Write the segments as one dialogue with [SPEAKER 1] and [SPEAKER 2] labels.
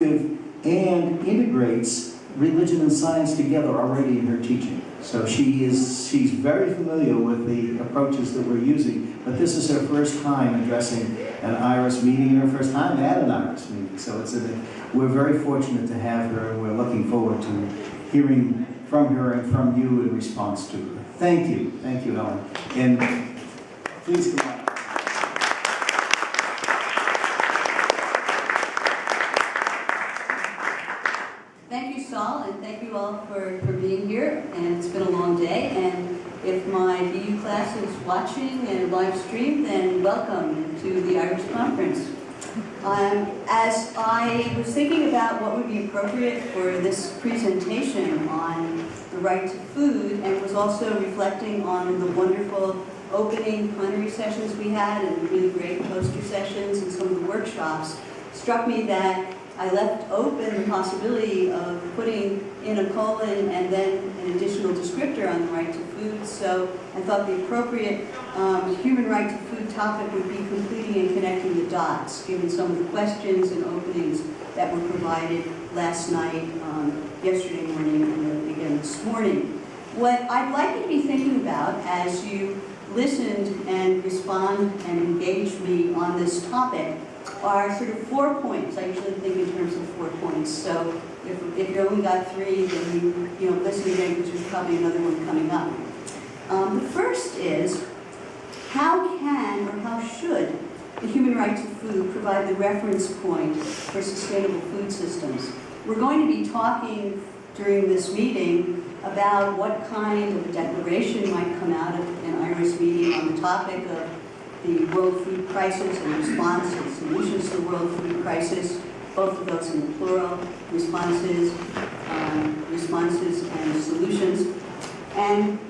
[SPEAKER 1] and integrates religion and science together already in her teaching. So she's very familiar with the approaches that we're using, but this is her first time addressing an IRAS meeting and her first time at an IRAS meeting. So we're very fortunate to have her, and we're looking forward to hearing from her and from you in response to her. Thank you, Ellen. And please come on.
[SPEAKER 2] Thank you, Saul, and thank you all for being here. And it's been a long day. And if my BU class is watching and live stream, then welcome to the IRAS conference. As I was thinking about what would be appropriate for this presentation on the right to food, and was also reflecting on the wonderful opening plenary sessions we had and the really great poster sessions and some of the workshops, struck me that I left open the possibility of putting in a colon and then an additional descriptor on the right to food. So I thought the appropriate human right to food topic would be completing and connecting the dots, given some of the questions and openings that were provided last night, yesterday morning, and then again this morning. What I'd like you to be thinking about as you listened and respond and engage me on this topic are sort of 4 points. I usually think in terms of 4 points. So if you only got 3, then you know, listen again, because there's probably another one coming up. The first is, how can or how should the human right to food provide the reference point for sustainable food systems? We're going to be talking during this meeting about what kind of a declaration might come out of an IRAS meeting on the topic of the world food crisis and response and solutions to the world food crisis, both of those in the plural, responses and solutions. And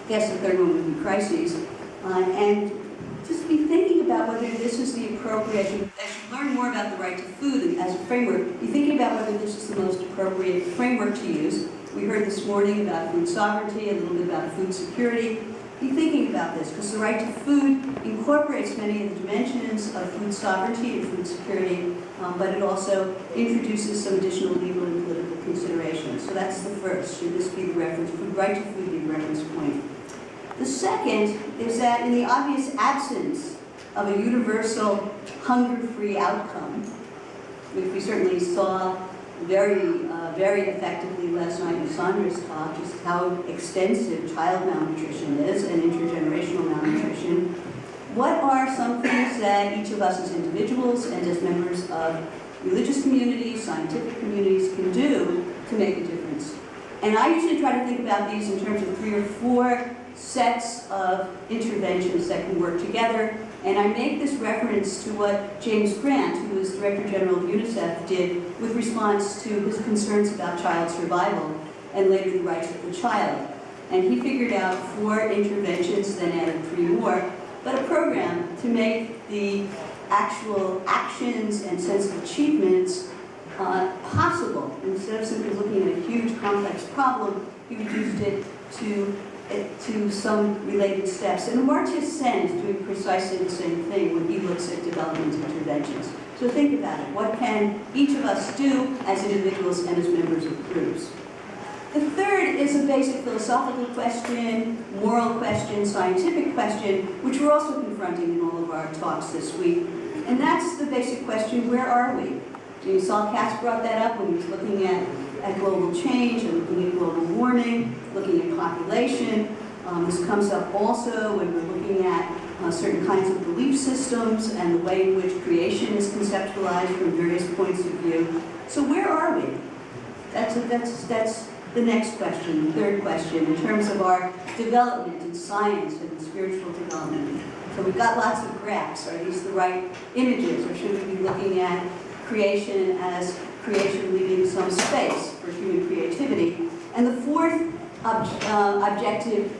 [SPEAKER 2] I guess the third one would be crises. And just be thinking about whether this is the appropriate, as you learn more about the right to food as a framework, be thinking about whether this is the most appropriate framework to use. We heard this morning about food sovereignty, a little bit about food security. Be thinking about this, because the right to food incorporates many of the dimensions of food sovereignty and food security, but it also introduces some additional legal and political considerations. So that's the first. Should this be the reference? Food right to food be the reference point? The second is that in the obvious absence of a universal hunger-free outcome, which we certainly saw very effectively last night in Sandra's talk, just how extensive child malnutrition is and intergenerational malnutrition. What are some things that each of us as individuals and as members of religious communities, scientific communities can do to make a difference? And I usually try to think about these in terms of 3 or 4 sets of interventions that can work together. And I make this reference to what James Grant, who is Director General of UNICEF, did with response to his concerns about child survival and later the rights of the child. And he figured out 4 interventions, then added 3 more, but a program to make the actual actions and sense of achievements possible. Instead of simply looking at a huge, complex problem, he reduced it to some related steps. And Amartya Sen is doing precisely the same thing when he looks at development interventions. So think about it. What can each of us do as individuals and as members of groups? The third is a basic philosophical question, moral question, scientific question, which we're also confronting in all of our talks this week. And that's the basic question, where are we? You saw Cass brought that up when he was looking at global change and looking at global warming, looking at population. This comes up also when we're looking at certain kinds of belief systems and the way in which creation is conceptualized from various points of view. So where are we? That's the next question, the third question, in terms of our development in science and in spiritual development. So we've got lots of graphs. Are these the right images, or should we be looking at creation as creation leaving some space for human creativity? And the fourth objective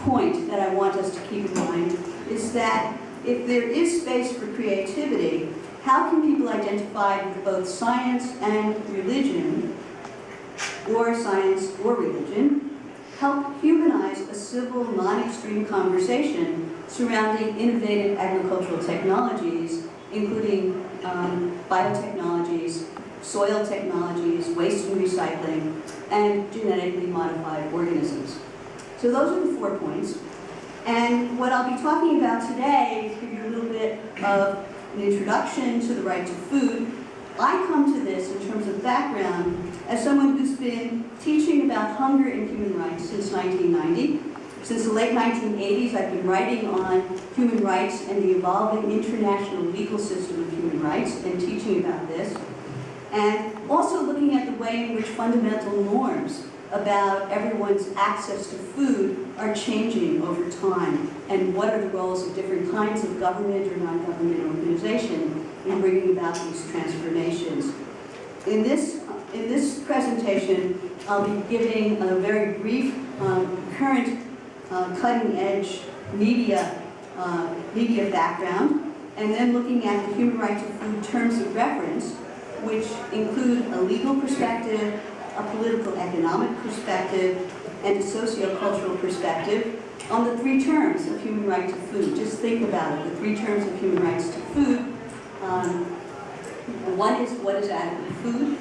[SPEAKER 2] point that I want us to keep in mind is that if there is space for creativity, how can people identified with both science and religion, or science or religion, help humanize a civil, non-extreme conversation surrounding innovative agricultural technologies, including biotechnologies, soil technologies, waste and recycling, and genetically modified organisms. So those are the 4 points. And what I'll be talking about today is give you a little bit of an introduction to the right to food. I come to this in terms of background as someone who's been teaching about hunger and human rights since 1990. Since the late 1980s, I've been writing on human rights and the evolving international legal system of human rights and teaching about this. And also looking at the way in which fundamental norms about everyone's access to food are changing over time, and what are the roles of different kinds of government or non-government organization in bringing about these transformations. In this presentation, I'll be giving a very brief, current, cutting-edge media background, and then looking at the human right to food terms of reference, which include a legal perspective, a political economic perspective, and a socio-cultural perspective on the 3 terms of human right to food. Just think about it, the 3 terms of human rights to food. One is what is adequate food,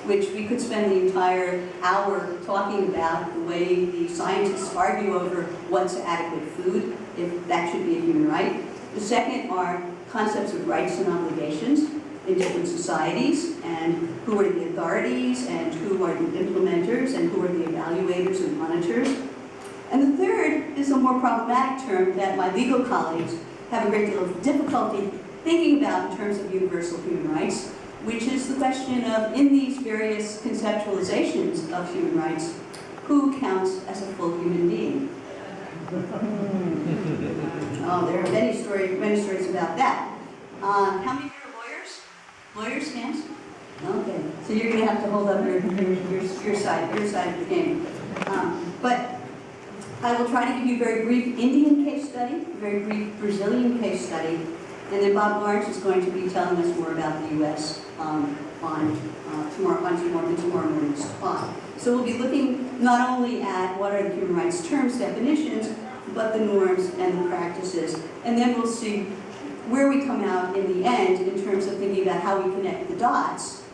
[SPEAKER 2] which we could spend the entire hour talking about the way the scientists argue over what's adequate food, if that should be a human right. The second are concepts of rights and obligations in different societies, and who are the authorities, and who are the implementers, and who are the evaluators and monitors. And the third is a more problematic term that my legal colleagues have a great deal of difficulty thinking about in terms of universal human rights, which is the question of, in these various conceptualizations of human rights, who counts as a full human being? Oh, there are many stories about that. How many of you are lawyers? Lawyers' hands? Okay, so you're going to have to hold up your side of the game. But I will try to give you a very brief Indian case study, a very brief Brazilian case study, and then Bob Lawrence is going to be telling us more about the U.S. on tomorrow morning's talk. So we'll be looking not only at what are the human rights terms, definitions, but the norms and the practices. And then we'll see where we come out in the end in terms of thinking about how we connect the dots,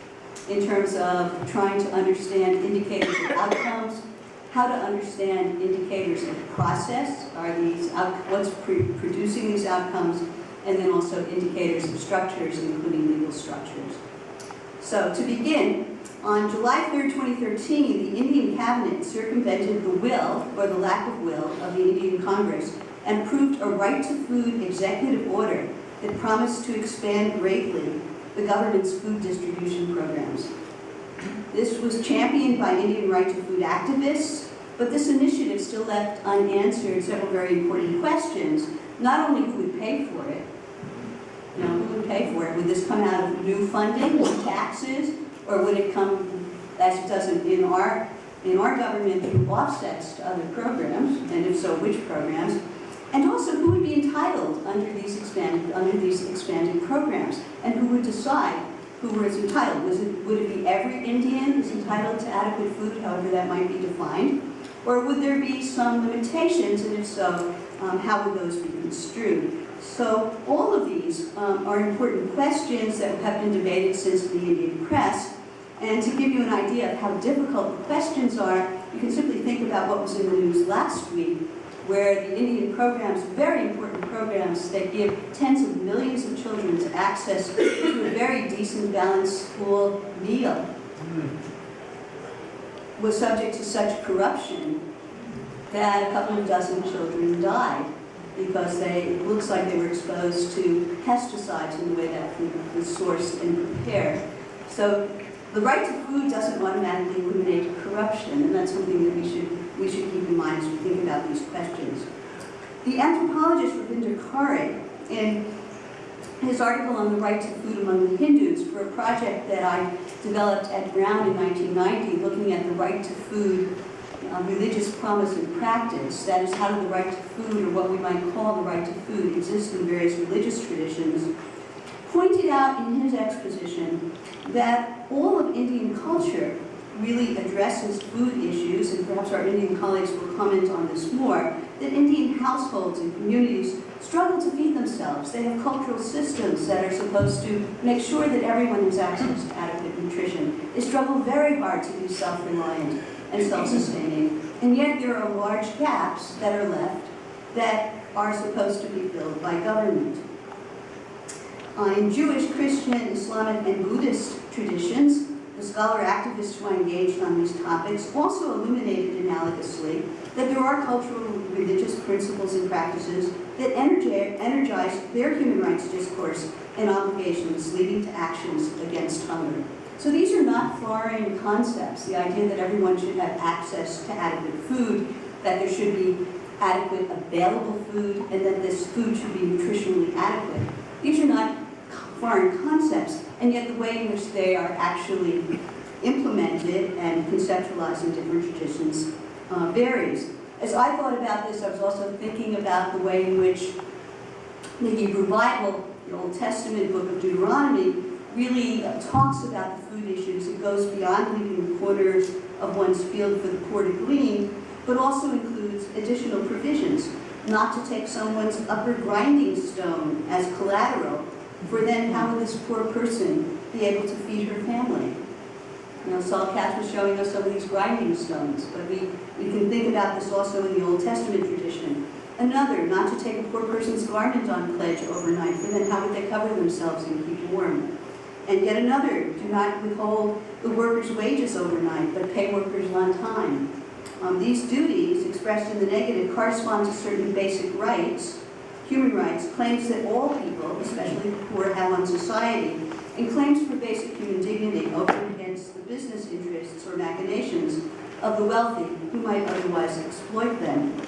[SPEAKER 2] in terms of trying to understand indicators of outcomes, how to understand indicators of process, are these what's producing these outcomes, and then also indicators of structures, including legal structures. So to begin, on July 3rd, 2013, the Indian cabinet circumvented the will, or the lack of will, of the Indian Congress and approved a right to food executive order that promised to expand greatly the government's food distribution programs. This was championed by Indian right to food activists, but this initiative still left unanswered several very important questions. Not only who would pay for it, who would pay for it? Would this come out of new funding, new taxes, or would it come, as it does in our government, through offsets to other programs, and if so, which programs? And also, who would be entitled under these expanded programs, and who would decide who was entitled? Would it be every Indian is entitled to adequate food, however that might be defined, or would there be some limitations, and if so, how would those be construed? So all of these are important questions that have been debated since the Indian press. And to give you an idea of how difficult the questions are, you can simply think about what was in the news last week, where the Indian programs, very important programs that give tens of millions of children access to a very decent, balanced school meal, was subject to such corruption that a couple of dozen children died because it looks like they were exposed to pesticides in the way that food was sourced and prepared. So the right to food doesn't automatically eliminate corruption, and that's something that we should keep in mind as we think about these questions. The anthropologist Ravinder Kare, in his article on the right to food among the Hindus, for a project that I developed at Brown in 1990, looking at the right to food, religious promise and practice, that is, how did the right to food, or what we might call the right to food, exist in various religious traditions, pointed out in his exposition that all of Indian culture really addresses food issues, and perhaps our Indian colleagues will comment on this more, that Indian households and communities struggle to feed themselves. They have cultural systems that are supposed to make sure that everyone has access to adequate nutrition. They struggle very hard to be self-reliant and self-sustaining, and yet there are large gaps that are left that are supposed to be filled by government. In Jewish, Christian, Islamic, and Buddhist traditions, the scholar activists who are engaged on these topics also illuminated analogously that there are cultural religious principles and practices that energize their human rights discourse and obligations leading to actions against hunger. So these are not foreign concepts. The idea that everyone should have access to adequate food, that there should be adequate available food, and that this food should be nutritionally adequate. These are not foreign concepts, and yet the way in which they are actually implemented and conceptualized in different traditions varies. As I thought about this, I was also thinking about the way in which the Hebrew Bible, the Old Testament book of Deuteronomy, really talks about the food issues. It goes beyond leaving the corners of one's field for the poor to glean, but also includes additional provisions, not to take someone's upper grinding stone as collateral, for then how would this poor person be able to feed her family? You know, Saul Katz was showing us some of these grinding stones, but we can think about this also in the Old Testament tradition. Another, not to take a poor person's garment on pledge overnight, for then how would they cover themselves and keep warm? And yet another, do not withhold the workers' wages overnight, but pay workers on time. These duties, expressed in the negative, correspond to certain basic rights, human rights, claims that all people, especially the poor, have on society, and claims for basic human dignity over against the business interests or machinations of the wealthy who might otherwise exploit them.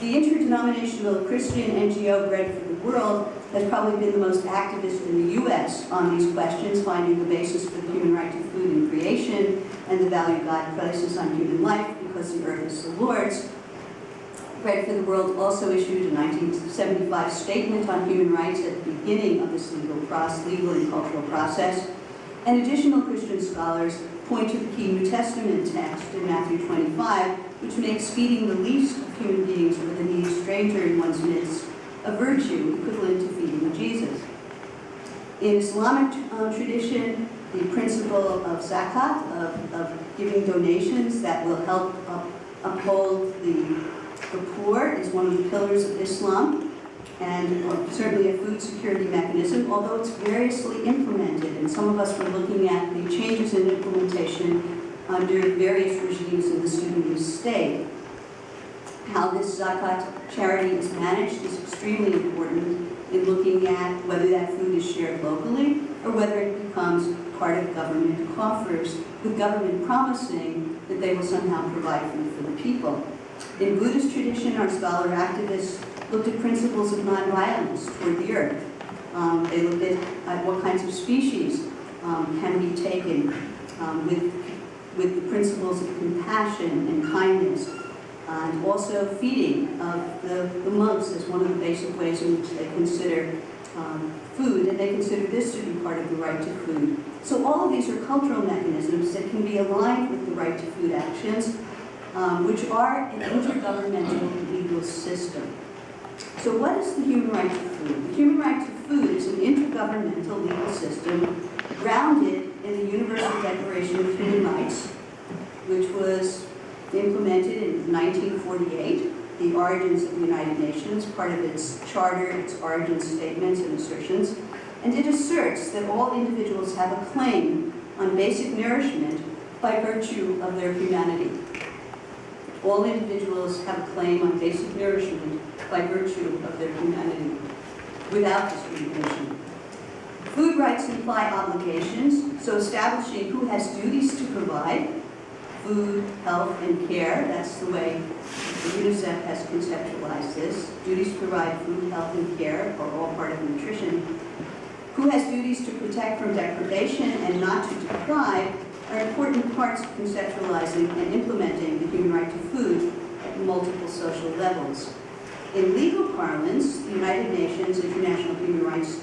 [SPEAKER 2] The interdenominational Christian NGO Bread for the World has probably been the most activist in the U.S. on these questions, finding the basis for the human right to food and creation and the value God places on human life because the earth is the Lord's. Bread for the World also issued a 1975 statement on human rights at the beginning of this legal and cultural process. And additional Christian scholars point to the key New Testament text in Matthew 25, which makes feeding the least of human beings or the needy stranger in one's midst a virtue equivalent to feeding Jesus. In Islamic tradition, the principle of zakat, of giving donations that will help uphold the poor, is one of the pillars of Islam, and certainly a food security mechanism, although it's variously implemented. And some of us were looking at the changes in implementation under various regimes in the Sudanese state. How this zakat charity is managed is extremely important in looking at whether that food is shared locally or whether it becomes part of government coffers, with government promising that they will somehow provide food for the people. In Buddhist tradition, our scholar activists looked at principles of nonviolence toward the earth. They looked at what kinds of species can be taken with the principles of compassion and kindness, and also feeding of the monks as one of the basic ways in which they consider food, and they consider this to be part of the right to food. So all of these are cultural mechanisms that can be aligned with the right to food actions, which are an intergovernmental legal system. So what is the human right to food? The human right to food is an intergovernmental legal system grounded in the Universal Declaration of Human Rights, which was implemented in 1948, the origins of the United Nations, part of its charter, its origin statements and assertions, and it asserts that all individuals have a claim on basic nourishment by virtue of their humanity. All individuals have a claim on basic nourishment by virtue of their humanity, without discrimination. Food rights imply obligations, so establishing who has duties to provide food, health, and care. That's the way UNICEF has conceptualized this. Duties to provide food, health, and care are all part of nutrition. Who has duties to protect from deprivation and not to deprive are important parts of conceptualizing and implementing the human right to food at multiple social levels. In legal parlance, the United Nations International Human Rights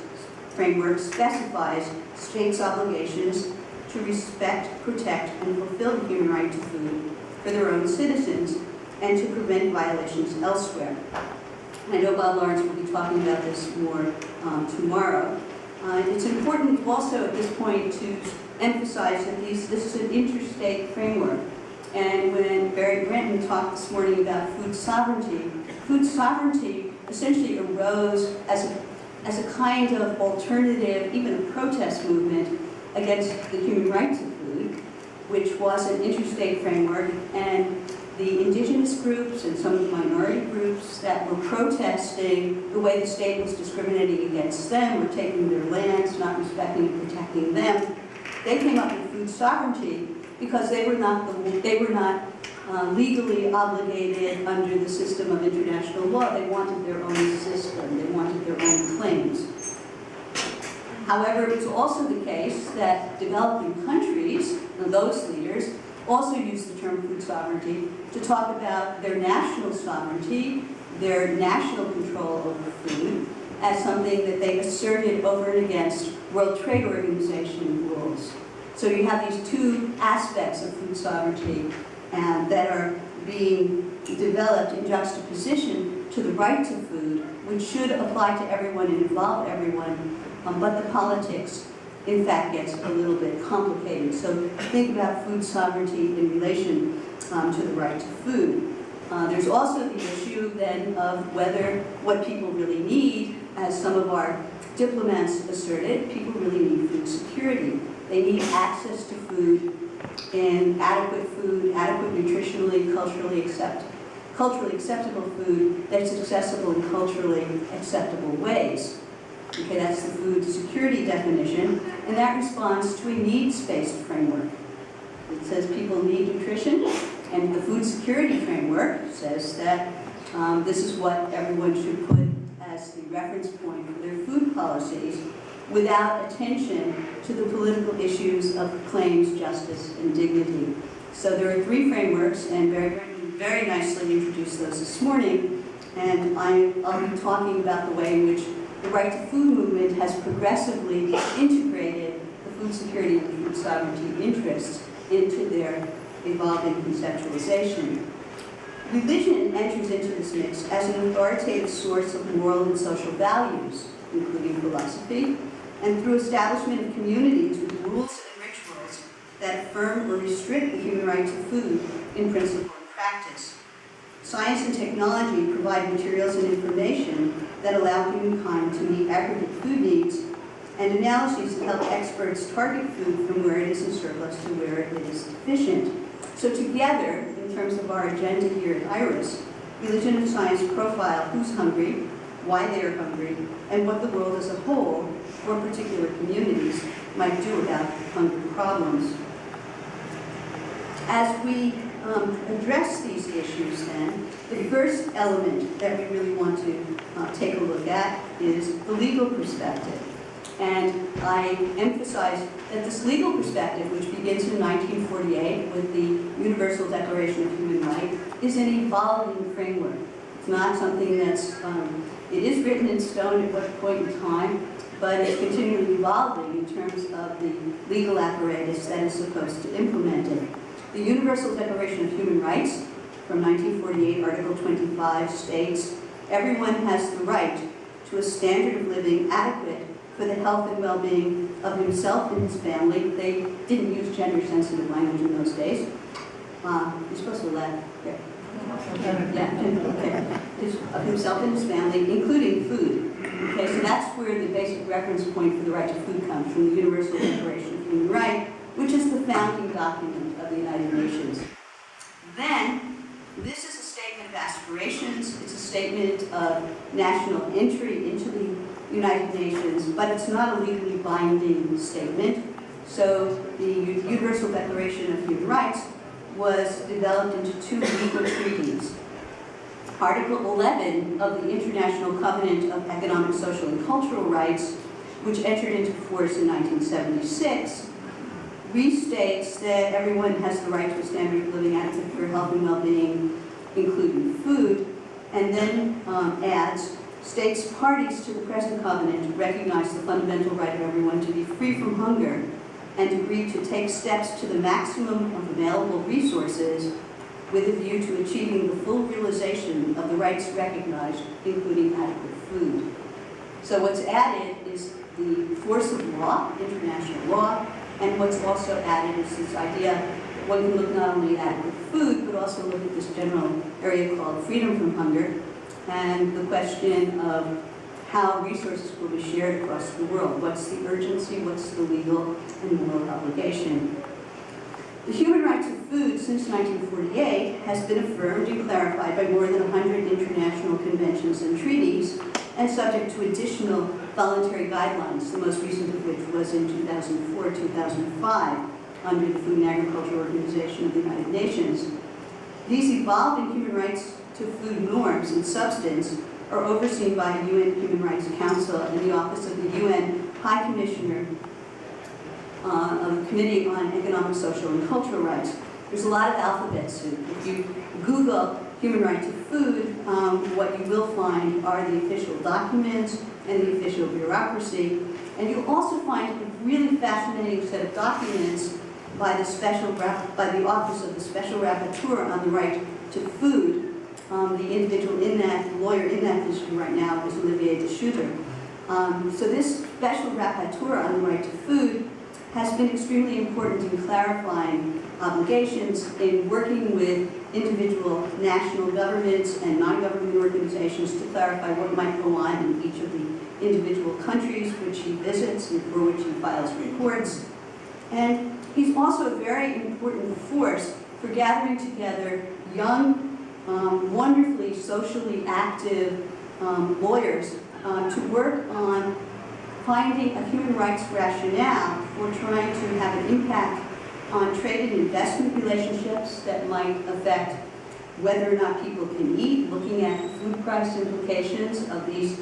[SPEAKER 2] Framework specifies states' obligations to respect, protect, and fulfill the human right to food for their own citizens, and to prevent violations elsewhere. I know Bob Lawrence will be talking about this more tomorrow. It's important also at this point to emphasize that this is an interstate framework. And when Barry Brenton talked this morning about food sovereignty essentially arose as a kind of alternative, even a protest movement against the human rights of food, which was an interstate framework, and the indigenous groups and some of the minority groups that were protesting the way the state was discriminating against them, or taking their lands, not respecting and protecting them, they came up with food sovereignty because they were not legally obligated under the system of international law. They wanted their own system. They wanted their own claims. However, it's also the case that developing countries, those leaders, also use the term food sovereignty to talk about their national sovereignty, their national control over food, as something that they asserted over and against World Trade Organization rules. So you have these two aspects of food sovereignty that are being developed in juxtaposition to the right to food, which should apply to everyone and involve everyone, but the politics, in fact, gets a little bit complicated. So think about food sovereignty in relation to the right to food. There's also the issue then of whether what people really need, as some of our diplomats asserted, people really need food security. They need access to food, and adequate food, adequate nutritionally, culturally acceptable food that's accessible in culturally acceptable ways. Okay, that's the food security definition, and that responds to a needs-based framework. It says people need nutrition, and the food security framework says that this is what everyone should put as the reference point for their food policies, without attention to the political issues of claims, justice, and dignity. So there are three frameworks, and very nicely introduced those this morning, and I'll be talking about the way in which the right to food movement has progressively integrated the food security and food sovereignty interests into their evolving conceptualization. Religion enters into this mix as an authoritative source of moral and social values, including philosophy, and through establishment of communities with rules and rituals that affirm or restrict the human right to food in principle and practice. Science and technology provide materials and information that allow humankind to meet aggregate food needs, and analyses that help experts target food from where it is in surplus to where it is deficient. So together, in terms of our agenda here at IRAS, religion and science profile who's hungry, why they are hungry, and what the world as a whole, or particular communities, might do about hunger problems. As we address these issues then, the first element that we really want to take a look at is the legal perspective. And I emphasize that this legal perspective, which begins in 1948 with the Universal Declaration of Human Rights, is an evolving framework. It's not something that's, it is written in stone at what point in time, but it's continually evolving in terms of the legal apparatus that is supposed to implement it. The Universal Declaration of Human Rights from 1948, Article 25 states, everyone has the right to a standard of living adequate for the health and well-being of himself and his family. They didn't use gender-sensitive language in those days. You're supposed to laugh. Okay. Yeah, okay. Of himself and his family, including food. Okay, so that's where the basic reference point for the right to food comes, from the Universal Declaration of Human Rights, which is the founding document of the United Nations. Then, this is a statement of aspirations, it's a statement of national entry into the United Nations, but it's not a legally binding statement. So the Universal Declaration of Human Rights was developed into two legal treaties. Article 11 of the International Covenant of Economic, Social, and Cultural Rights, which entered into force in 1976, restates that everyone has the right to a standard of living adequate for health and well-being, including food, and then adds, states parties to the present covenant recognize the fundamental right of everyone to be free from hunger and agree to take steps to the maximum of available resources with a view to achieving the full realization of the rights recognized, including adequate food. So what's added is the force of law, international law, and what's also added is this idea that one can look not only at adequate food, but also look at this general area called freedom from hunger, and the question of how resources will be shared across the world. What's the urgency, what's the legal and moral obligation? The human right to food since 1948 has been affirmed and clarified by more than 100 international conventions and treaties, and subject to additional voluntary guidelines, the most recent of which was in 2004-2005 under the Food and Agriculture Organization of the United Nations. These evolving human rights to food norms and substance are overseen by the UN Human Rights Council and the Office of the UN High Commissioner of the Committee on Economic, Social, and Cultural Rights. There's a lot of alphabet soup. If you Google human right to food, what you will find are the official documents and the official bureaucracy. And you'll also find a really fascinating set of documents by the Office of the Special Rapporteur on the Right to Food. The individual in that, the lawyer in that position right now is Olivier de Schutter. So this Special Rapporteur on the Right to Food has been extremely important in clarifying obligations, in working with individual national governments and non-government organizations to clarify what might go on in each of the individual countries which he visits and for which he files reports. And he's also a very important force for gathering together young, wonderfully socially active lawyers to work on finding a human rights rationale for trying to have an impact on trade and investment relationships that might affect whether or not people can eat, looking at the food price implications of these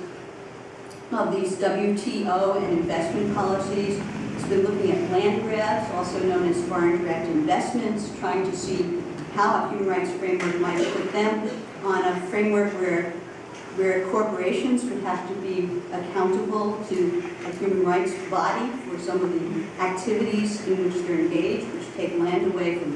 [SPEAKER 2] WTO and investment policies. It's been looking at land grabs, also known as foreign direct investments, trying to see how a human rights framework might put them on a framework where corporations would have to be accountable to a human rights body for some of the activities in which they're engaged, which take land away from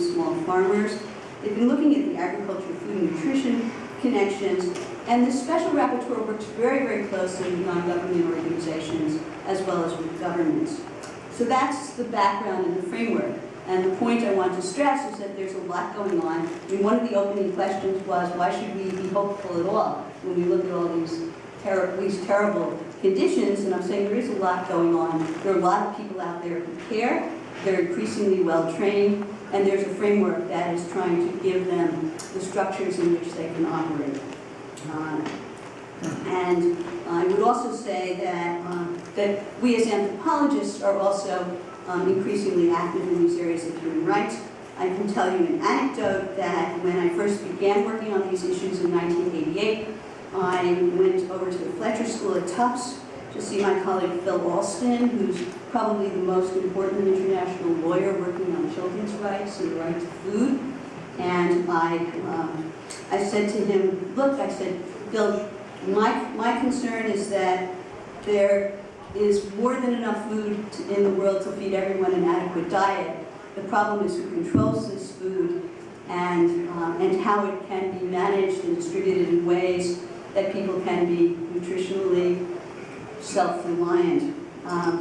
[SPEAKER 2] small farmers. They've been looking at the agriculture, food, and nutrition connections, and this special rapporteur works very, very closely with non-government organizations as well as with governments. So that's the background and the framework. And the point I want to stress is that there's a lot going on. I mean, one of the opening questions was, why should we be hopeful at all when we look at all these terrible conditions? And I'm saying there is a lot going on. There are a lot of people out there who care. They're increasingly well trained. And there's a framework that is trying to give them the structures in which they can operate. And I would also say that we as anthropologists are also increasingly active in these areas of human rights. I can tell you an anecdote that when I first began working on these issues in 1988, I went over to the Fletcher School at Tufts to see my colleague Phil Alston, who's probably the most important international lawyer working on children's rights and the right to food. And I said to him, look, I said, Phil, my concern is that there is more than enough food in the world to feed everyone an adequate diet. The problem is who controls this food and how it can be managed and distributed in ways that people can be nutritionally self-reliant.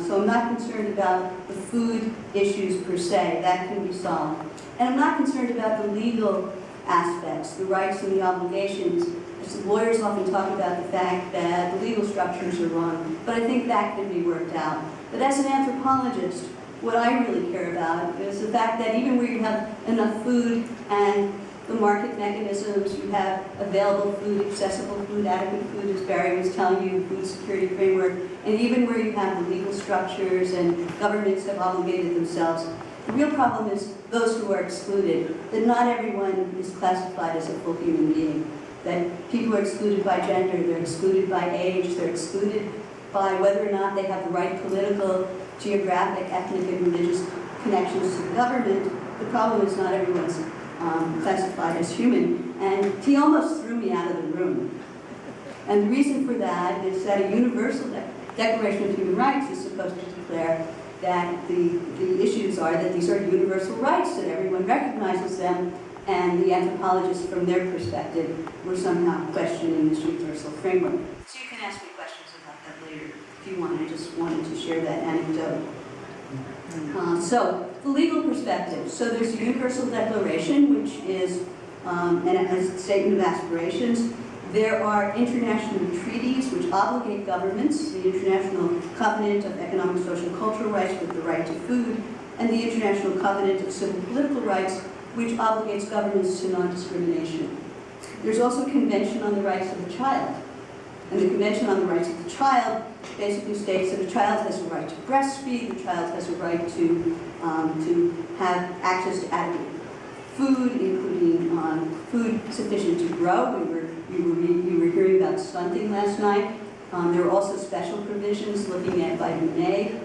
[SPEAKER 2] So I'm not concerned about the food issues per se. That can be solved. And I'm not concerned about the legal aspects, the rights and the obligations. As lawyers often talk about the fact that the legal structures are wrong, but I think that can be worked out. But as an anthropologist, what I really care about is the fact that even where you have enough food and the market mechanisms, you have available food, accessible food, adequate food, as Barry was telling you, the food security framework, and even where you have the legal structures and governments have obligated themselves, the real problem is those who are excluded, that not everyone is classified as a full human being, that people are excluded by gender, they're excluded by age, they're excluded by whether or not they have the right political, geographic, ethnic, and religious connections to the government. The problem is not everyone's classified as human, and he almost threw me out of the room. And the reason for that is that a universal Declaration of Human Rights is supposed to declare that the issues are that these are universal rights, that everyone recognizes them, and the anthropologists, from their perspective, were somehow questioning this universal framework. So you can ask me questions about that later if you want. I just wanted to share that anecdote. So, the legal perspective. So there's the Universal Declaration, which is a statement of aspirations. There are international treaties which obligate governments, the International Covenant of Economic, Social, and Cultural Rights with the right to food, and the International Covenant of Civil and Political Rights, which obligates governments to non-discrimination. There's also a Convention on the Rights of the Child. And the Convention on the Rights of the Child basically states that a child has a right to breastfeed, the child has a right to have access to adequate food, including food sufficient to grow. We were hearing about stunting last night. There are also special provisions looking at vitamin A,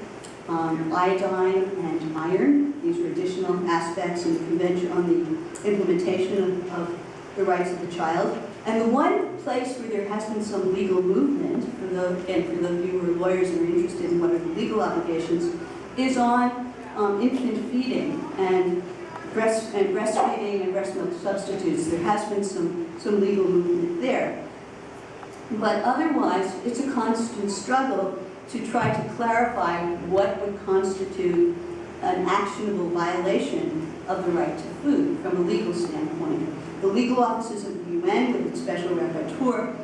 [SPEAKER 2] iodine, and iron. These are additional aspects in the Convention on the implementation of the rights of the child. And the one place where there has been some legal movement, for those of you who are lawyers and are interested in what are the legal obligations, is on infant feeding and breastfeeding and breast milk substitutes. There has been some legal movement there. But otherwise, it's a constant struggle to try to clarify what would constitute an actionable violation of the right to food from a legal standpoint. The legal offices of the UN, with its special rapporteur,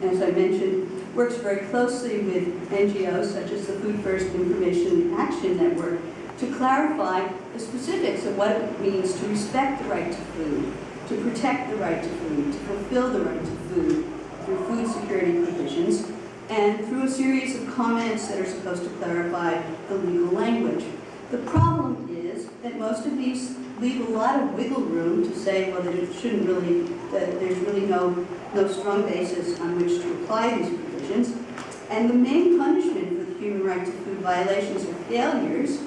[SPEAKER 2] as I mentioned, works very closely with NGOs such as the Food First Information and Action Network to clarify the specifics of what it means to respect the right to food, to protect the right to food, to fulfill the right to food through food security provisions, and through a series of comments that are supposed to clarify the legal language. The problem is that most of these leave a lot of wiggle room to say, well, that there's really no strong basis on which to apply these provisions. And the main punishment for the human right to food violations or failures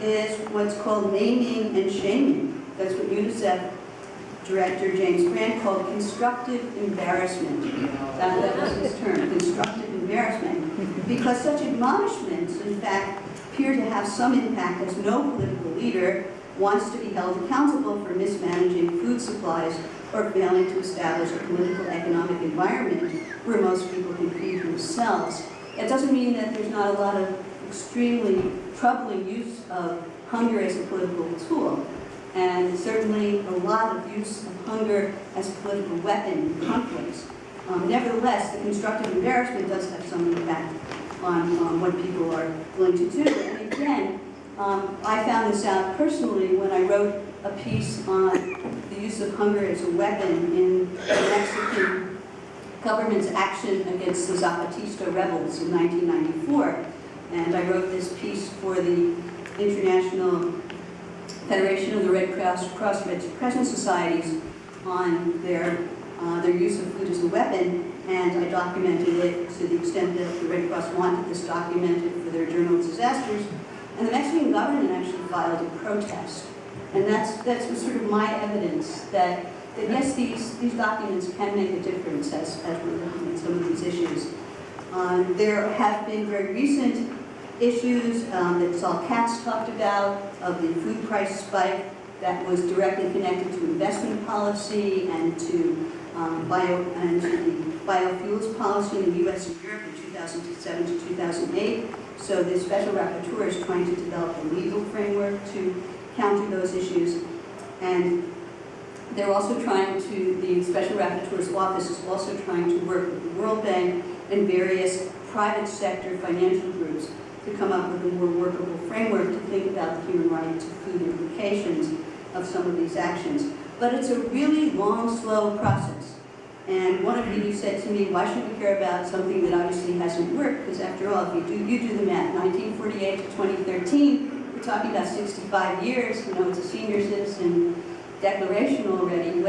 [SPEAKER 2] is what's called naming and shaming. That's what UNICEF Director James Grant called constructive embarrassment. That was his term, constructive embarrassment. Because such admonishments, in fact, appear to have some impact, as no political leader wants to be held accountable for mismanaging food supplies or failing to establish a political economic environment where most people can feed themselves. It doesn't mean that there's not a lot of extremely troubling use of hunger as a political tool, and certainly a lot of use of hunger as a political weapon in conflicts. Nevertheless, the constructive embarrassment does have some impact on what people are willing to do. And again, I found this out personally when I wrote a piece on the use of hunger as a weapon in the Mexican government's action against the Zapatista rebels in 1994. And I wrote this piece for the International Federation of the Red Cross Red Crescent Societies on their use of food as a weapon, and I documented it to the extent that the Red Cross wanted this documented for their Journal of Disasters. And the Mexican government actually filed a protest. And that's sort of my evidence that yes, these documents can make a difference as we're looking at some of these issues. There have been very recent issues that Saul Katz talked about of the food price spike that was directly connected to investment policy and to the biofuels policy in the U.S. and Europe in 2007 to 2008. So the special rapporteur is trying to develop a legal framework to counter those issues. And they're also trying to, the special rapporteur's office is also trying to work with the World Bank and various private sector financial groups to come up with a more workable framework to think about the human right to food implications of some of these actions. But it's a really long, slow process. And one of you said to me, why should we care about something that obviously hasn't worked? Because after all, if you do the math, 1948 to 2013, we're talking about 65 years. You know, it's a senior citizen declaration already.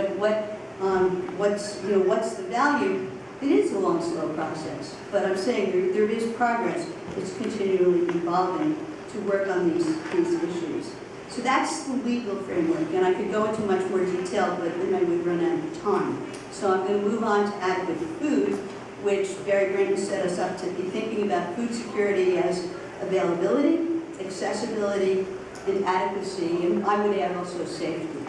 [SPEAKER 2] What's the value? It is a long, slow process. But I'm saying there is progress. It's continually evolving to work on these issues. So that's the legal framework, and I could go into much more detail, but then I would run out of time. So I'm going to move on to adequate food, which Barry Brinton set us up to be thinking about food security as availability, accessibility, and adequacy, and I would add also safety.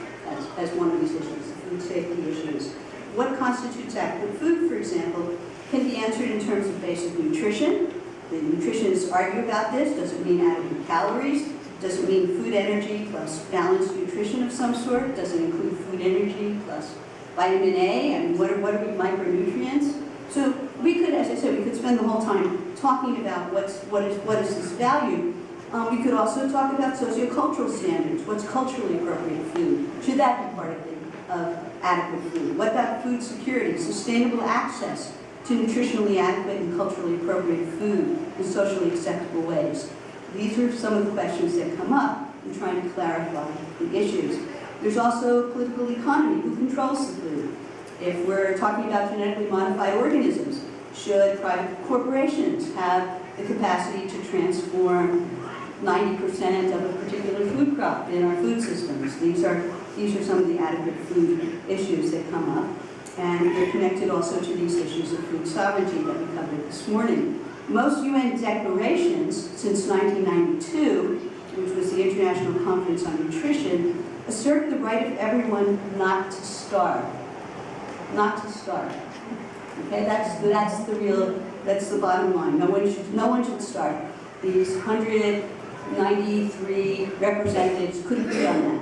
[SPEAKER 2] as one of these issues, food safety issues. What constitutes adequate food, for example, can be answered in terms of basic nutrition. The nutritionists argue about this. Does it mean adequate calories? Does it mean food energy plus balanced nutrition of some sort? Does it include food energy plus vitamin A? And what are micronutrients? So we could, as I said, we could spend the whole time talking about what is this value. We could also talk about sociocultural standards. What's culturally appropriate food? Should that be part of adequate food? What about food security, sustainable access to nutritionally adequate and culturally appropriate food in socially acceptable ways? These are some of the questions that come up in trying to clarify the issues. There's also political economy. Who controls the food? If we're talking about genetically modified organisms, should private corporations have the capacity to transform 90% of a particular food crop in our food systems? These are some of the adequate food issues that come up. And they're connected also to these issues of food sovereignty that we covered this morning. Most UN declarations since 1992, which was the International Conference on Nutrition, assert the right of everyone not to starve. Not to starve. Okay, that's the bottom line. No one should starve. These 193 representatives could agree on that.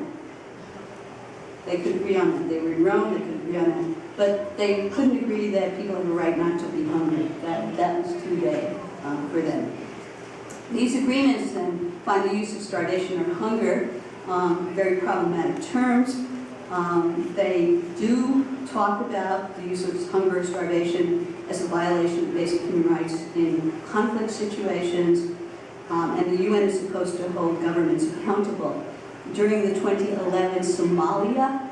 [SPEAKER 2] They could agree on that. They were in Rome, they could agree on that. But they couldn't agree that people have a right not to be hungry. That was too vague for them. These agreements then find the use of starvation or hunger very problematic terms. They do talk about the use of hunger or starvation as a violation of basic human rights in conflict situations, and the UN is supposed to hold governments accountable. During the 2011 Somalia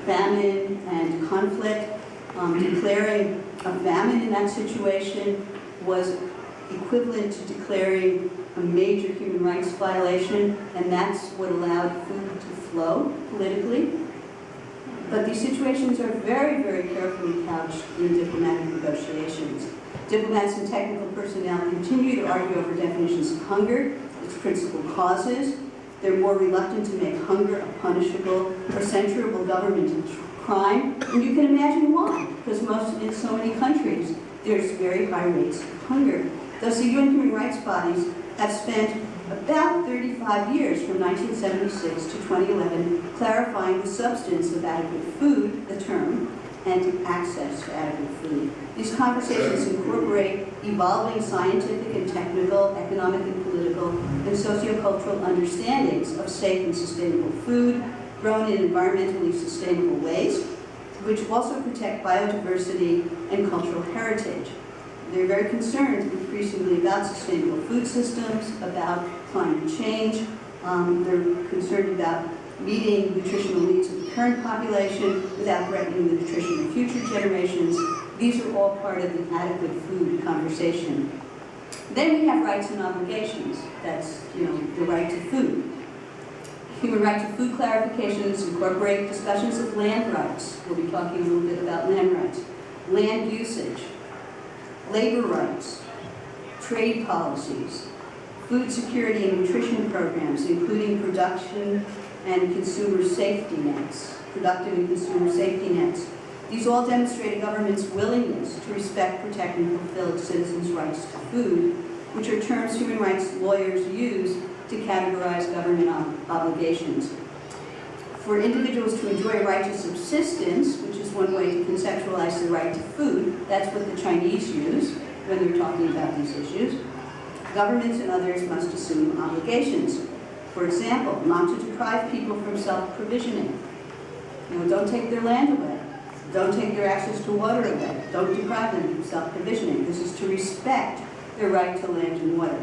[SPEAKER 2] famine and conflict, declaring a famine in that situation was equivalent to declaring a major human rights violation, and that's what allowed food to flow politically. But these situations are very, very carefully couched in diplomatic negotiations. Diplomats and technical personnel continue to argue over definitions of hunger, its principal causes. They're more reluctant to make hunger a punishable or censurable government crime. And you can imagine why, because in so many countries, there's very high rates of hunger. Thus, the UN human rights bodies have spent about 35 years, from 1976 to 2011, clarifying the substance of adequate food, the term, and access to adequate food. These conversations incorporate evolving scientific and technical, economic and political, and sociocultural understandings of safe and sustainable food, grown in environmentally sustainable ways, which also protect biodiversity and cultural heritage. They're very concerned increasingly about sustainable food systems, about climate change. They're concerned about meeting nutritional needs of the current population without threatening the nutrition of future generations. These are all part of the adequate food conversation. Then we have rights and obligations. That's, the right to food. Human right to food clarifications incorporate discussions of land rights. We'll be talking a little bit about land rights. Land usage, labor rights, trade policies, food security and nutrition programs, including production and consumer safety nets, productive and consumer safety nets. These all demonstrate a government's willingness to respect, protect, and fulfill citizens' rights to food, which are terms human rights lawyers use to categorize government obligations. For individuals to enjoy a right to subsistence, which is one way to conceptualize the right to food, that's what the Chinese use when they're talking about these issues, governments and others must assume obligations. For example, not to deprive people from self-provisioning. Don't take their land away. Don't take their access to water away. Don't deprive them from self-provisioning. This is to respect their right to land and water.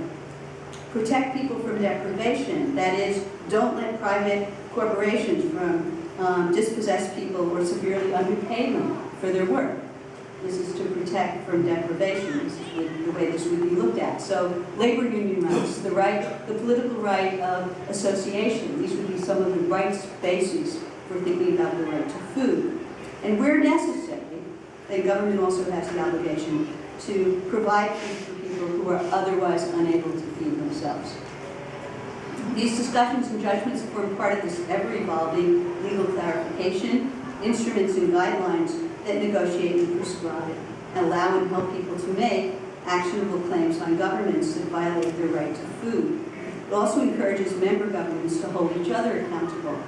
[SPEAKER 2] Protect people from deprivation. That is, don't let private corporations dispossess people or severely underpay them for their work. This is to protect from deprivation. This is the way this would be looked at. So, labor union rights, the political right of association. These would be some of the rights bases for thinking about the right to food. And where necessary, the government also has the obligation to provide food for people who are otherwise unable to feed themselves. These discussions and judgments form part of this ever-evolving legal clarification, instruments and guidelines that negotiate and prescribe, and allow and help people to make actionable claims on governments that violate their right to food. It also encourages member governments to hold each other accountable.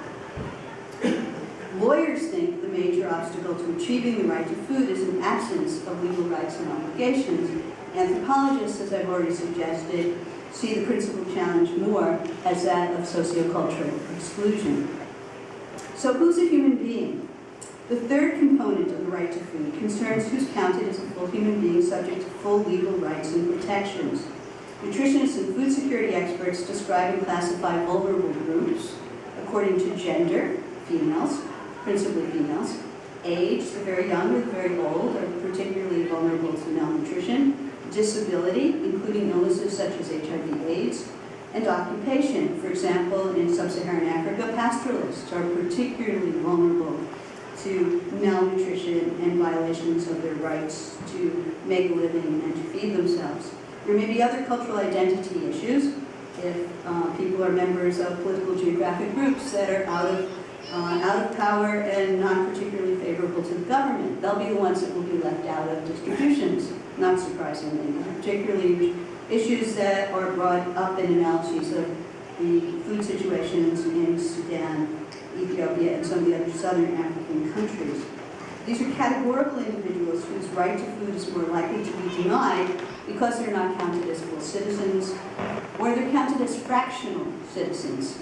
[SPEAKER 2] Lawyers think the major obstacle to achieving the right to food is an absence of legal rights and obligations. Anthropologists, as I've already suggested, see the principal challenge more as that of sociocultural exclusion. So who's a human being? The third component of the right to food concerns who's counted as a full human being subject to full legal rights and protections. Nutritionists and food security experts describe and classify vulnerable groups according to gender, females, principally females, age, the very young or the very old are particularly vulnerable to malnutrition, disability, including illnesses such as HIV/AIDS, and occupation. For example, in sub-Saharan Africa, pastoralists are particularly vulnerable to malnutrition and violations of their rights to make a living and to feed themselves. There may be other cultural identity issues if people are members of political geographic groups that are out of power and not particularly favorable to the government. They'll be the ones that will be left out of distributions, not surprisingly, particularly issues that are brought up in analogies of the food situations in Sudan, Ethiopia, and some of the other southern African countries. These are categorical individuals whose right to food is more likely to be denied because they're not counted as full citizens, or they're counted as fractional citizens.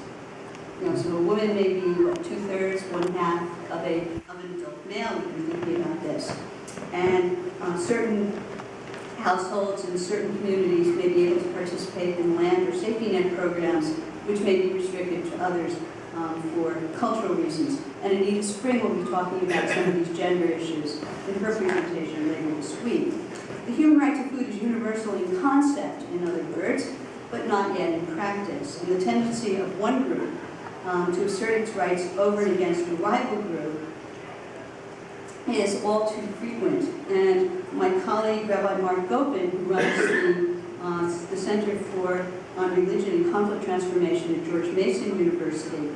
[SPEAKER 2] You know, so a woman may be, what, 2/3, 1/2 of an adult male, even thinking about this. And certain households in certain communities may be able to participate in land or safety net programs, which may be restricted to others for cultural reasons. And Anita Spring will be talking about some of these gender issues in her presentation later this week. The human right to food is universal in concept, in other words, but not yet in practice. And the tendency of one group to assert its rights over and against a rival group is all too frequent. And my colleague, Rabbi Mark Gopin, who runs the Center for Religion and Conflict Transformation at George Mason University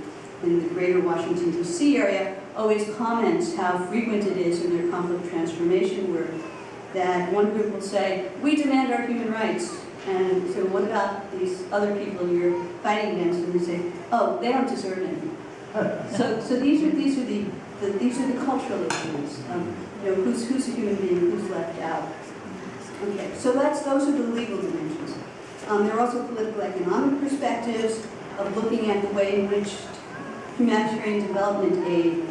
[SPEAKER 2] in the greater Washington, D.C. area, always comments how frequent it is in their conflict transformation work that one group will say, we demand our human rights. And so what about these other people you're fighting against? And they say, oh, they don't deserve it. So these are the cultural issues. You know, who's a human being, who's left out. Okay, so those are the legal dimensions. There are also political economic perspectives of looking at the way in which humanitarian development aid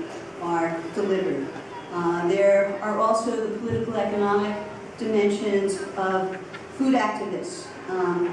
[SPEAKER 2] are delivered. There are also the political economic dimensions of food activists,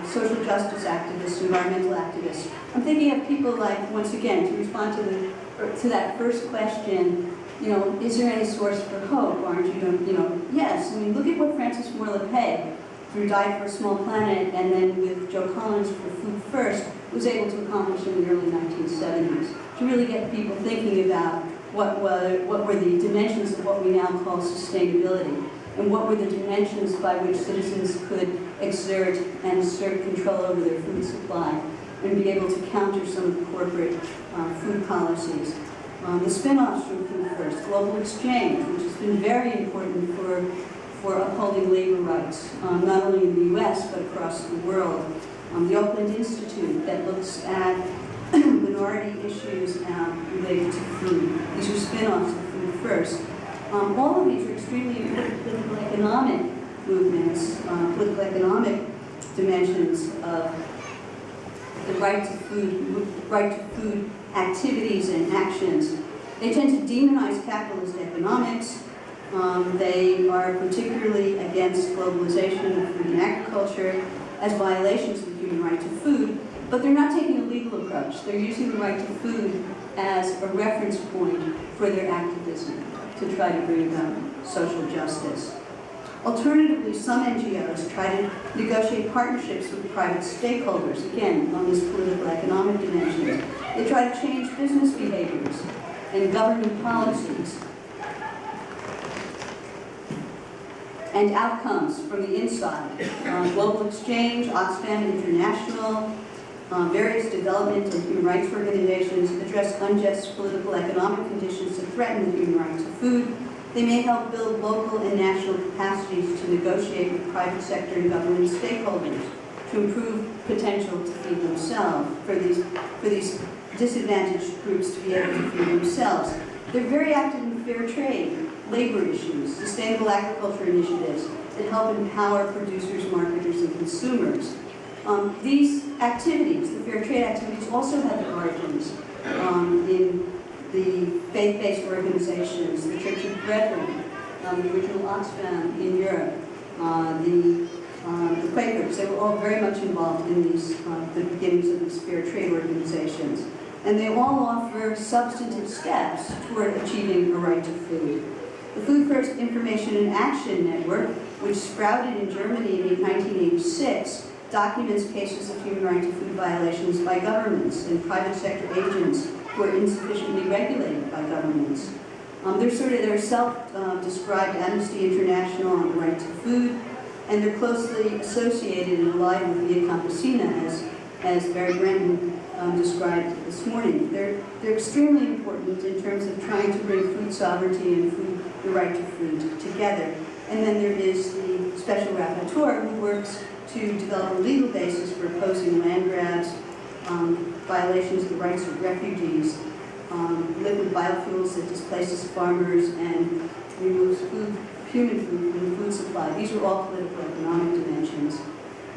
[SPEAKER 2] social justice activists, environmental activists. I'm thinking of people like, once again, to respond to that first question, you know, is there any source for hope? Aren't you, yes. I mean, look at what Francis Moore Lepay, through Diet for a Small Planet, and then with Joe Collins for Food First, was able to accomplish in the early 1970s, to really get people thinking about what were the dimensions of what we now call sustainability, and what were the dimensions by which citizens could exert and assert control over their food supply, and be able to counter some of the corporate food policies. The spin-offs from Food First, global exchange, which has been very important for upholding labor rights, not only in the U.S., but across the world. The Oakland Institute that looks at minority issues related to food. These are spin-offs of Food First. All of these are extremely important political economic movements, political economic dimensions of the right to food activities and actions. They tend to demonize capitalist economics. They are particularly against globalization of food and agriculture as violations of the human right to food, but they're not taking a legal approach. They're using the right to food as a reference point for their activism to try to bring about social justice. Alternatively, some NGOs try to negotiate partnerships with private stakeholders, again, on this political economic dimension. They try to change business behaviors and government policies and outcomes from the inside. Global Exchange, Oxfam International, Various development and human rights organizations address unjust political economic conditions that threaten the human rights of food. They may help build local and national capacities to negotiate with private sector and government stakeholders to improve potential to feed themselves, for these disadvantaged groups to be able to feed themselves. They're very active in fair trade, labor issues, sustainable agriculture initiatives that help empower producers, marketers, and consumers. These activities, the fair trade activities, also have their origins in the faith-based organizations, the Church of Brethren, the original Oxfam in Europe, the Quakers. They were all very much involved in these, the beginnings of these fair trade organizations. And they all offer substantive steps toward achieving a right to food. The Food First Information and Action Network, which sprouted in Germany in 1986, documents cases of human right to food violations by governments and private sector agents who are insufficiently regulated by governments. They're self-described Amnesty International on the right to food, and they're closely associated and allied with Via Campesina, as Barry Brenton described this morning. They're extremely important in terms of trying to bring food sovereignty and the right to food together. And then there is the Special Rapporteur, who works to develop a legal basis for opposing land grabs, violations of the rights of refugees, liquid biofuels that displaces farmers and removes human food from the food supply. These are all political economic dimensions.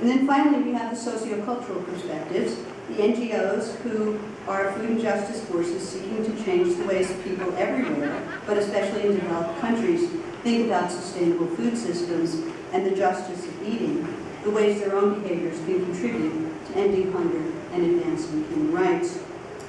[SPEAKER 2] And then finally, we have the sociocultural perspectives, the NGOs, who are food and justice forces seeking to change the ways people everywhere, but especially in developed countries, think about sustainable food systems and the justice of eating, the ways their own behaviors can contribute to ending hunger and advancing human rights.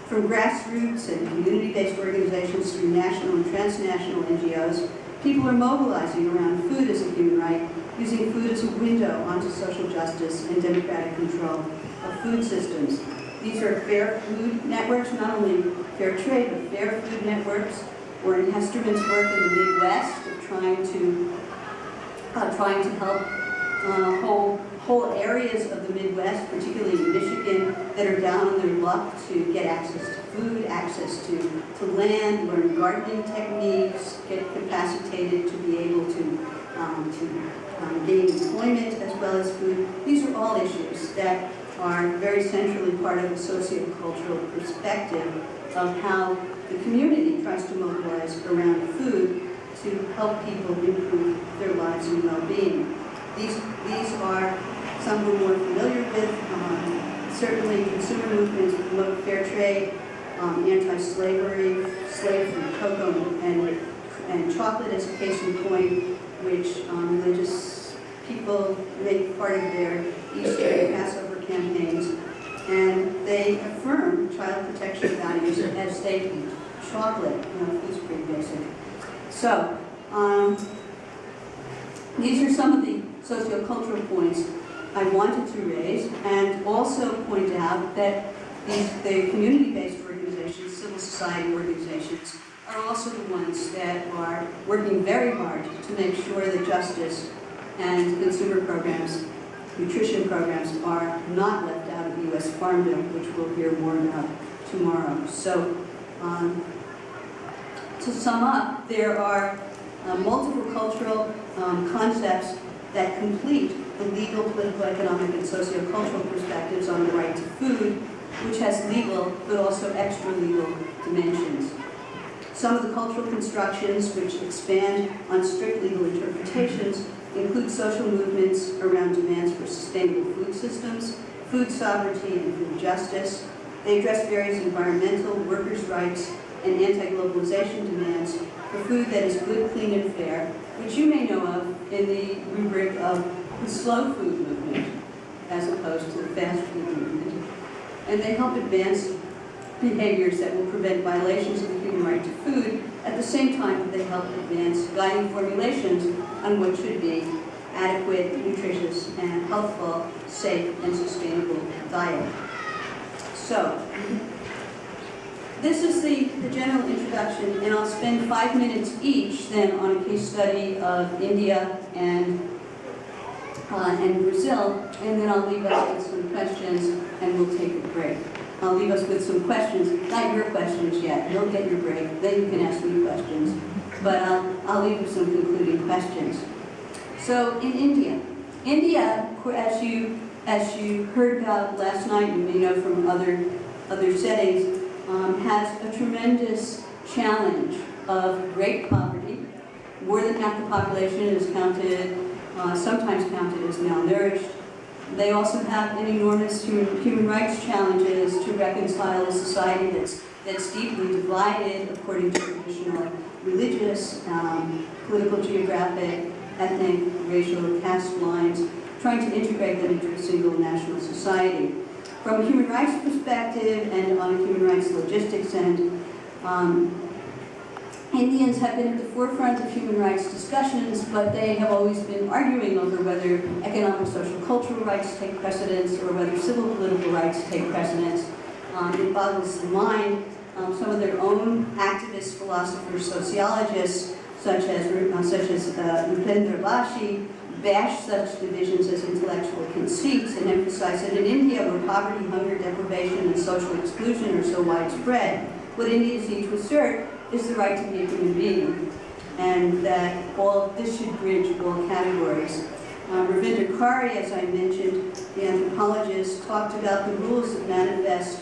[SPEAKER 2] From grassroots and community-based organizations through national and transnational NGOs, people are mobilizing around food as a human right, using food as a window onto social justice and democratic control of food systems. These are fair food networks, not only fair trade, but fair food networks, or in Hesterman's work in the Midwest of trying to help whole areas of the Midwest, particularly in Michigan, that are down on their luck to get access to food, access to land, learn gardening techniques, get capacitated to be able to gain employment as well as food. These are all issues that are very centrally part of the sociocultural perspective of how the community tries to mobilize around food to help people improve their lives and well-being. These are some we're more familiar with. Certainly consumer movements promote fair trade, anti-slavery, slave-free cocoa and chocolate as a case in point, which religious people make part of their Easter and Passover campaigns. And they affirm child protection values as they eat chocolate. Food's pretty basic. So, these are some of the sociocultural points I wanted to raise, and also point out that the community-based organizations, civil society organizations, are also the ones that are working very hard to make sure that justice and consumer programs, nutrition programs, are not left out of the U.S. Farm Bill, which we'll hear more about tomorrow. So, to sum up, there are multiple cultural concepts that complete the legal, political, economic, and sociocultural perspectives on the right to food, which has legal but also extra-legal dimensions. Some of the cultural constructions which expand on strict legal interpretations include social movements around demands for sustainable food systems, food sovereignty, and food justice. They address various environmental, workers' rights, and anti-globalization demands for food that is good, clean, and fair, which you may know of in the rubric of the slow food movement, as opposed to the fast food movement. And they help advance behaviors that will prevent violations of the human right to food, at the same time that they help advance guiding formulations on what should be adequate, nutritious, and healthful, safe, and sustainable diet. So, this is the general introduction, and I'll spend 5 minutes each then on a case study of India and and Brazil, and then I'll leave us with some questions and we'll take a break. I'll leave us with some questions, not your questions yet, you'll get your break, then you can ask me questions, but I'll leave you some concluding questions. So in India, as you heard about last night, you may know from other settings, has a tremendous challenge of great poverty. More than half the population is counted, sometimes counted as malnourished. They also have an enormous human rights challenges to reconcile a society that's deeply divided according to traditional religious, political, geographic, ethnic, racial, caste lines, trying to integrate them into a single national society. From a human rights perspective and on a human rights logistics end, Indians have been at the forefront of human rights discussions, but they have always been arguing over whether economic, social, cultural rights take precedence or whether civil, political rights take precedence. It boggles the mind. Some of their own activists, philosophers, sociologists, such as Upendra Bashi, bash such divisions as intellectual conceits and emphasize that in India, where poverty, hunger, deprivation, and social exclusion are so widespread, what Indians need to assert is the right to be a human being, and that this should bridge all categories. Ravinder Kari, as I mentioned, the anthropologist, talked about the rules that manifest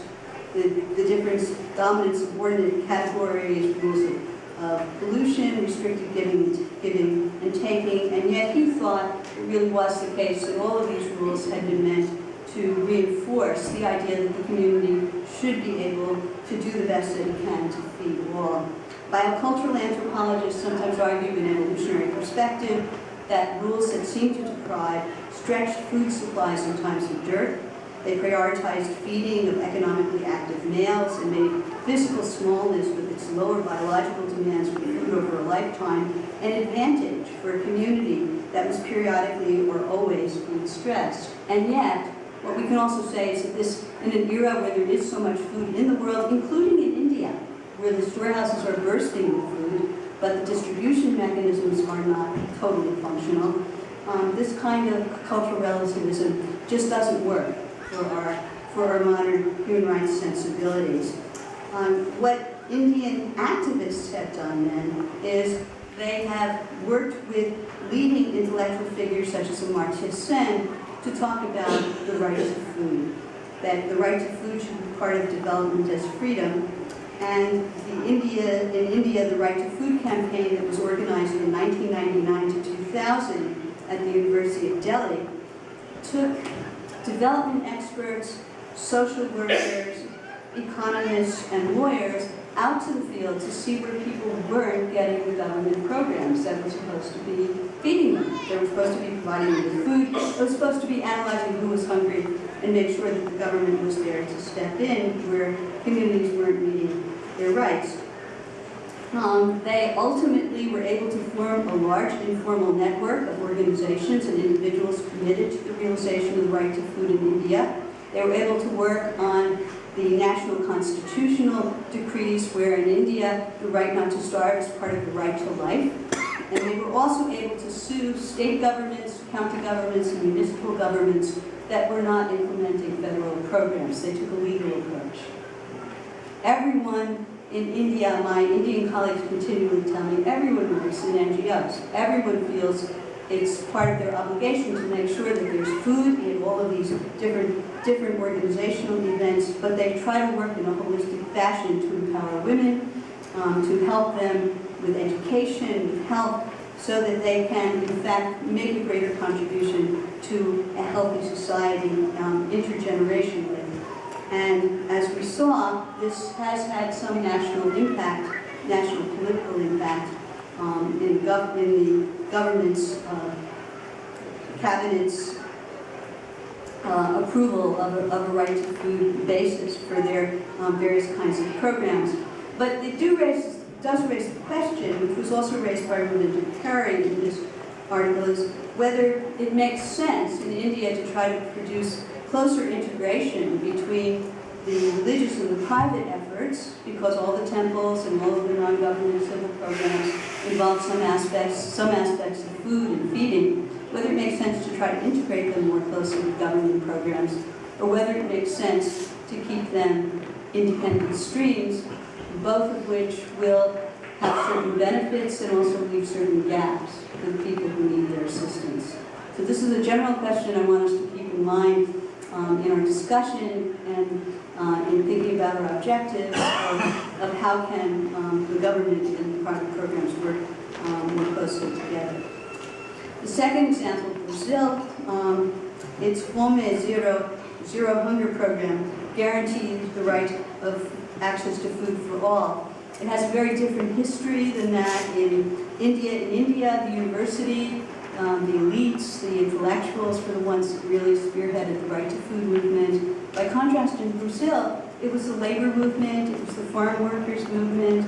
[SPEAKER 2] the different dominant subordinate categories, rules of pollution, restricted giving and taking, and yet he thought it really was the case that all of these rules had been meant to reinforce the idea that the community should be able to do the best that it can to feed all. Biocultural anthropologists sometimes argue in an evolutionary perspective that rules that seem to deprive stretched food supplies in times of dearth. They prioritized feeding of economically active males and made physical smallness with its lower biological demands for food over a lifetime an advantage for a community that was periodically or always food stressed. And yet, what we can also say is that this, in an era where there is so much food in the world, including in India, where the storehouses are bursting with food, but the distribution mechanisms are not totally functional, this kind of cultural relativism just doesn't work for our modern human rights sensibilities. What Indian activists have done then is they have worked with leading intellectual figures such as Amartya Sen to talk about the right to food, that the right to food should be part of development as freedom. And in India, the Right to Food campaign that was organized in 1999 to 2000 at the University of Delhi took development experts, social workers, economists, and lawyers out to the field to see where people weren't getting the government programs that were supposed to be feeding them. They were supposed to be providing them with food. They were supposed to be analyzing who was hungry and make sure that the government was there to step in where communities weren't meeting their rights. They ultimately were able to form a large informal network of organizations and individuals committed to the realization of the right to food in India. They were able to work on the national constitutional decrees where in India the right not to starve is part of the right to life. And they were also able to sue state governments, county governments, and municipal governments that were not implementing federal programs. They took a legal approach. Everyone in India, my Indian colleagues continually tell me, everyone works in NGOs. Everyone feels it's part of their obligation to make sure that there's food in all of these different organizational events, but they try to work in a holistic fashion to empower women, to help them with education, with health, so that they can, in fact, make a greater contribution to a healthy society intergenerationally. And as we saw, this has had some national impact, national political impact in the government's, cabinet's approval of a right to food basis for their various kinds of programs. But it does raise the question, which was also raised by Ravinder Kari in this article, is whether it makes sense in India to try to produce closer integration between the religious and the private efforts, because all the temples and all of the non-government civil programs involve some aspects of food and feeding, whether it makes sense to try to integrate them more closely with government programs, or whether it makes sense to keep them independent streams, both of which will have certain benefits and also leave certain gaps for the people who need their assistance. So this is a general question I want us to keep in mind in our discussion and in thinking about our objectives of how can the government and private programs work more closely together. The second example, Brazil, its Fome Zero Hunger program guarantees the right of access to food for all. It has a very different history than that in India. In India, the university, the elites, the intellectuals were the ones that really spearheaded the right to food movement. By contrast, in Brazil, it was the labor movement, it was the farm workers movement.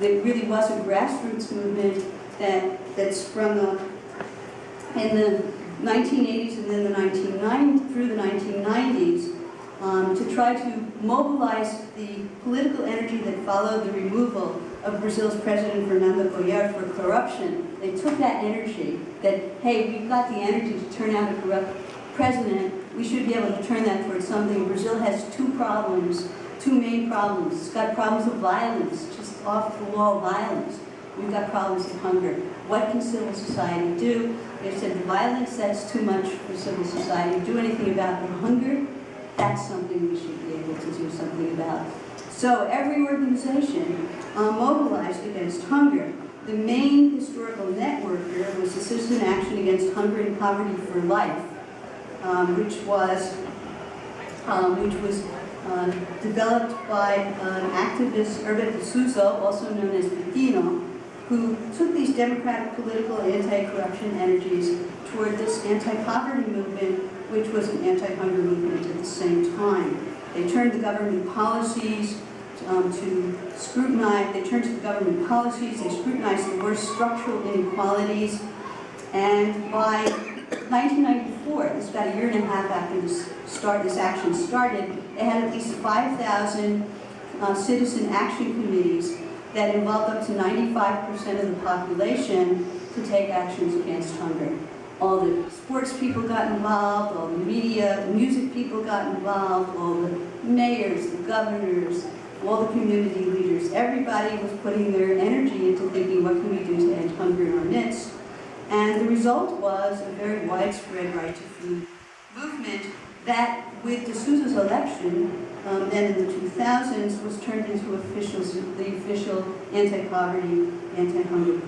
[SPEAKER 2] It really was a grassroots movement that sprung up in the 1980s and then the 1990s, through the 1990s, to try to mobilize the political energy that followed the removal of Brazil's President Fernando Collor for corruption. They took that energy, that, hey, we've got the energy to turn out a corrupt president, we should be able to turn that towards something. Brazil has two main problems. It's got problems of violence, just off-the-wall violence. We've got problems of hunger. What can civil society do? They said the violence, that's too much for civil society. Do anything about the hunger? That's something we should be able to do something about. So every organization mobilized against hunger. The main historical networker was the Citizen Action Against Hunger and Poverty for Life, which was developed by an activist, Herbert de Souza, also known as Pequeno, who took these democratic, political, anti-corruption energies toward this anti-poverty movement, which was an anti-hunger movement at the same time. They turned the government policies to scrutinize, they scrutinized the worst structural inequalities, and by 1994, this is about a year and a half after this action started, they had at least 5,000 citizen action committees that involved up to 95% of the population to take actions against hunger. All the sports people got involved, all the media, the music people got involved, all the mayors, the governors, all the community leaders. Everybody was putting their energy into thinking, what can we do to end hunger in our midst? And the result was a very widespread right to food movement that, with de Souza's election, then in the 2000s, was turned into the official anti-poverty, anti-hunger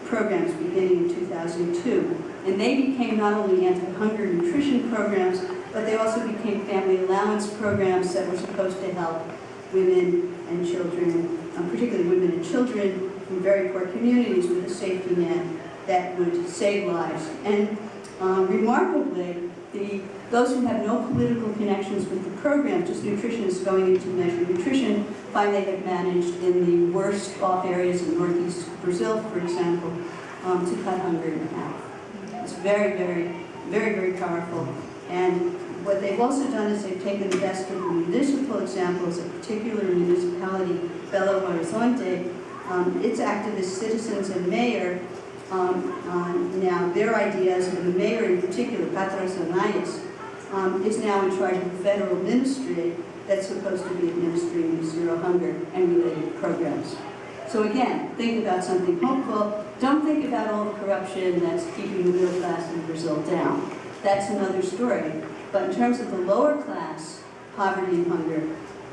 [SPEAKER 2] programs beginning in 2002. And they became not only anti-hunger nutrition programs, but they also became family allowance programs that were supposed to help women and children, particularly women and children from very poor communities, with a safety net that would save lives. And remarkably, those who have no political connections with the program, just nutritionists going into Measure Nutrition, find they have managed in the worst off areas in northeast Brazil, for example, to cut hunger in half. It's very, very, very, very powerful. And what they've also done is they've taken the best of the municipal examples, a particular municipality, Belo Horizonte, its activist citizens and mayor. Now, their ideas, and the mayor in particular, Patras Anayas, is now in charge of the federal ministry that's supposed to be administering the zero hunger and related programs. So again, think about something hopeful. Don't think about all the corruption that's keeping the middle class in Brazil down. That's another story. But in terms of the lower class, poverty and hunger,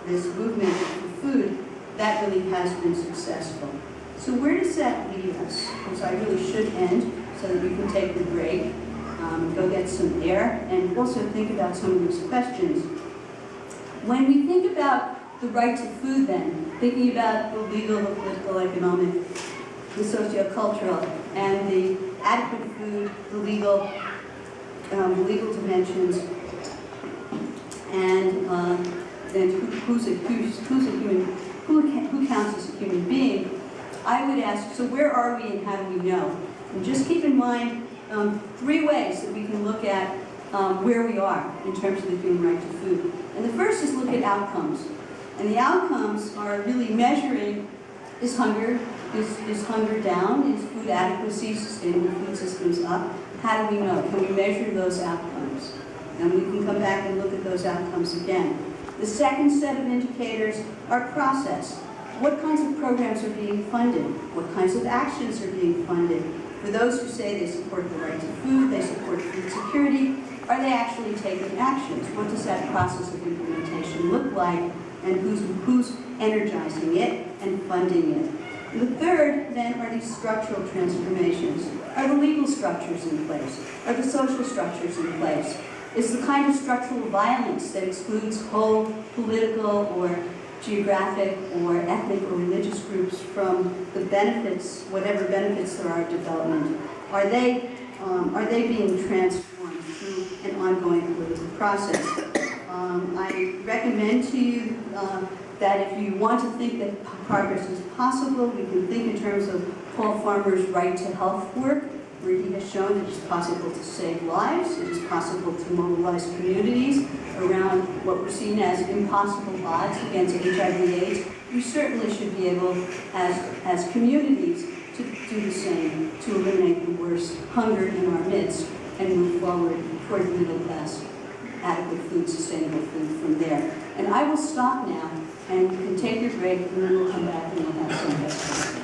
[SPEAKER 2] this movement for food, that really has been successful. So where does that leave us? Because I really should end so that you can take the break, go get some air, and also think about some of these questions. When we think about the right to food then, thinking about the legal, the political, economic, the socio-cultural, and the adequate food, the legal dimensions, and then who counts as a human being, I would ask, so where are we and how do we know? And just keep in mind 3 ways that we can look at where we are in terms of the human right to food. And the first is look at outcomes. And the outcomes are really measuring, is hunger down? Is food adequacy, sustainable food systems up? How do we know? Can we measure those outcomes? And we can come back and look at those outcomes again. The second set of indicators are process. What kinds of programs are being funded? What kinds of actions are being funded? For those who say they support the right to food, they support food security, are they actually taking actions? What does that process of implementation look like? And who's energizing it and funding it? And the third, then, are these structural transformations. Are the legal structures in place? Are the social structures in place? Is the kind of structural violence that excludes whole political or geographic or ethnic or religious groups from the benefits, whatever benefits there are of development, are they being transformed through an ongoing political process? I recommend to you that if you want to think that progress is possible, we can think in terms of Paul Farmer's right to health work, where he has shown that it's possible to save lives, it is possible to mobilize communities around what were seen as impossible odds against HIV/AIDS. We certainly should be able, as communities, to do the same, to eliminate the worst hunger in our midst and move forward toward the middle class, adequate food, sustainable food from there. And I will stop now, and you can take your break, and then we'll come back and we'll have some questions.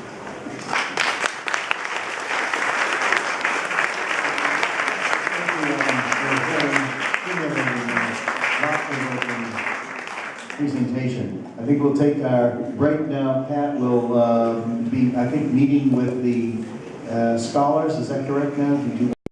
[SPEAKER 1] Presentation. I think we'll take our break now. Pat will be, I think, meeting with the scholars. Is that correct now?